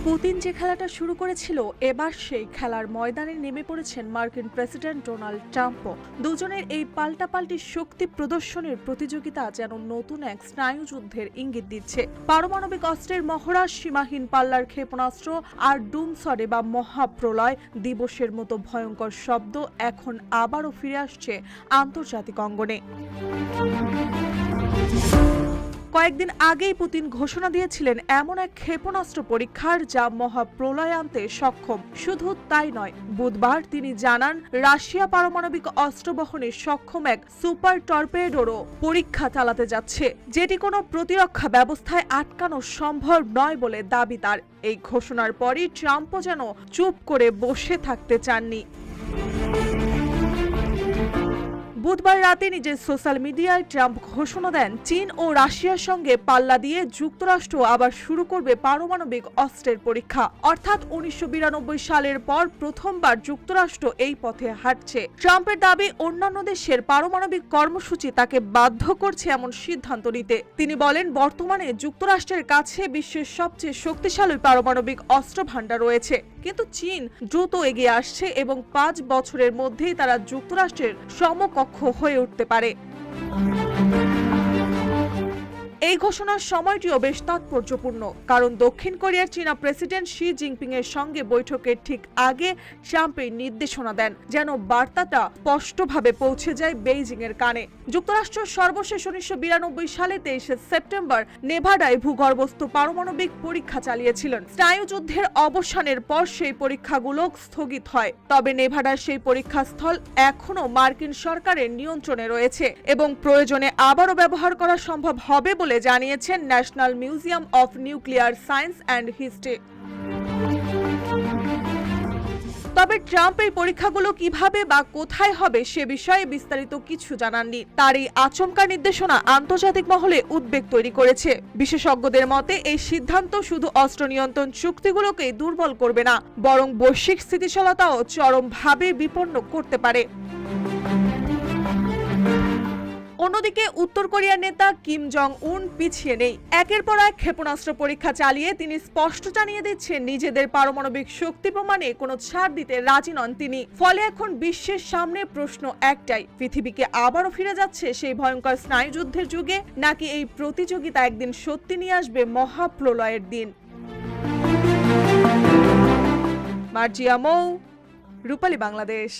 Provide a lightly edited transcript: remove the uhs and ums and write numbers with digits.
Putin যে খেলাটা শুরু করেছিল, এবার সেই খেলার ময়দানে নেমে পড়েছেন মার্কিন প্রেসিডেন্ট ডোনাল্ড ট্রাম্পও। দুজনের এই পাল্টাপাল্টি শক্তি প্রদর্শনের প্রতিযোগিতা যেন নতুন এক স্নায়ুযুদ্ধের ইঙ্গিত দিচ্ছে। পারমাণবিক অস্ত্রের মহড়া, সীমাহীন পাল্লার ক্ষেপণাস্ত্র আর ডুমসরে বা মহাপ্রলয় দিবসের মতো ভয়ঙ্কর শব্দ এখন আবারও ফিরে আসছে আন্তর্জাতিক অঙ্গনে। কয়েকদিন আগেই পুতিন ঘোষণা দিয়েছিলেন এমন এক ক্ষেপণাস্ত্র পরীক্ষার যা মহাপ্রলয় আনতে সক্ষম। শুধু তাই নয়, বুধবার তিনি জানান রাশিয়া পারমাণবিক অস্ত্র বহনে সক্ষম এক সুপার টর্পেডোরও পরীক্ষা চালাতে যাচ্ছে, যেটি কোনো প্রতিরক্ষা ব্যবস্থায় আটকানো সম্ভব নয় বলে দাবি তার। এই ঘোষণার পরই ট্রাম্পও যেন চুপ করে বসে থাকতে চাননি। বুধবার রাতে নিজের সোশ্যাল মিডিয়ায় ট্রাম্প ঘোষণা দেন চীন ও রাশিয়ার সঙ্গে পাল্লা দিয়ে যুক্তরাষ্ট্র আবার শুরু করবে পারমাণবিক অস্ত্রের পরীক্ষা। অর্থাৎ 1992 সালের পর প্রথমবার যুক্তরাষ্ট্র এই পথে হাঁটছে। ট্রাম্পের দাবি, অন্যান্য দেশের পারমাণবিক কর্মসূচি তাকে বাধ্য করছে এমন সিদ্ধান্ত নিতে। তিনি বলেন, বর্তমানে যুক্তরাষ্ট্রের কাছে বিশ্বের সবচেয়ে শক্তিশালী পারমাণবিক অস্ত্র ভান্ডার রয়েছে, কিন্তু চীন দ্রুত এগিয়ে আসছে এবং 5 বছরের মধ্যেই তারা যুক্তরাষ্ট্রের সমকক্ষ হয়ে উঠতে পারে। এই ঘোষণার সময়টিও বেশ তাৎপর্যপূর্ণ, কারণ দক্ষিণ কোরিয়ার চীনা প্রেসিডেন্ট শি জিনপিং এর সঙ্গে বৈঠকের ঠিক আগে ট্রাম্প এই নির্দেশনা দেন যেন বার্তাটা স্পষ্টভাবে পৌঁছে যায় বেইজিং এর কানে। যুক্তরাষ্ট্র সর্বশেষ 1992 সালে 23 সেপ্টেম্বর নেভাডায় ভূগর্ভস্থ পারমাণবিক পরীক্ষা চালিয়েছিলেন। স্নায়ুযুদ্ধের অবসানের পর সেই পরীক্ষাগুলো স্থগিত হয়, তবে নেভাডার সেই পরীক্ষাস্থল এখনো মার্কিন সরকারের নিয়ন্ত্রণে রয়েছে এবং প্রয়োজনে আবারও ব্যবহার করা সম্ভব হবে বলে জানিয়েছেন national museum of nuclear science and history. তবে ট্রাম্প এই পরীক্ষাগুলো কিভাবে বা কোথায় হবে সে বিষয়ে বিস্তারিত কিছু জানাননি। তার এই আচমকা নির্দেশনা আন্তর্জাতিক মহলে উদ্বেগ তৈরি করেছে। বিশেষজ্ঞদের মতে এই সিদ্ধান্ত শুধু অস্ত্র নিয়ন্ত্রণ চুক্তিগুলোকেই দুর্বল করবে না, বরং বৈশ্বিক স্থিতিশীলতাও চরমভাবে বিপন্ন করতে পারে। অন্যদিকে উত্তর কোরিয়ার নেতা কিম জং উন পিছিয়ে নেই। একের পর এক ক্ষেপণাস্ত্র পরীক্ষা চালিয়ে তিনি স্পষ্ট জানিয়ে দিচ্ছেন নিজেদের পারমাণবিক শক্তি প্রমাণে কোনো ছাড় দিতে রাজি নন তিনি। ফলে এখন বিশ্বের সামনে প্রশ্ন একটাই, পৃথিবীকে আবারও ফিরে যাচ্ছে সেই ভয়ঙ্কর স্নায়ুযুদ্ধের যুগে, নাকি এই প্রতিযোগিতা একদিন সত্যি নিয়ে আসবে মহাপ্রলয়ের দিন। মার্জিয়া মৌ, রূপালী বাংলাদেশ।